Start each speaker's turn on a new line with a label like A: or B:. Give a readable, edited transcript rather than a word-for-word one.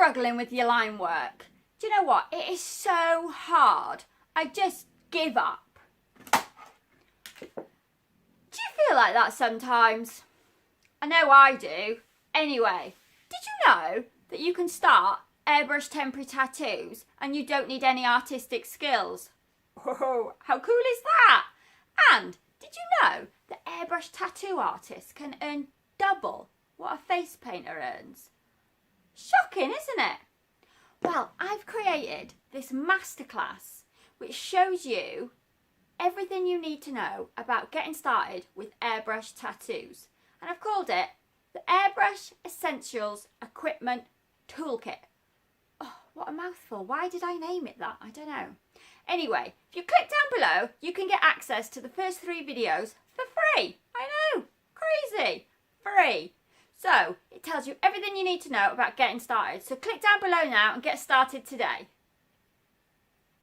A: struggling with your line work? Do you know what? It is so hard. I just give up. Do you feel like that sometimes? I know I do. Anyway, did you know that you can start airbrush temporary tattoos and you don't need any artistic skills? Oh, how cool is that? And did you know that airbrush tattoo artists can earn double what a face painter earns? Shocking, isn't it? Well, I've created this masterclass which shows you everything you need to know about getting started with airbrush tattoos. And I've called it the Airbrush Essentials Equipment Toolkit. Oh, what a mouthful. Why did I name it that? I don't know. Anyway, if you click down below, you can get access to the first 3 videos for free. I know, crazy, free. So, it tells you everything you need to know about getting started. So click down below now and get started today.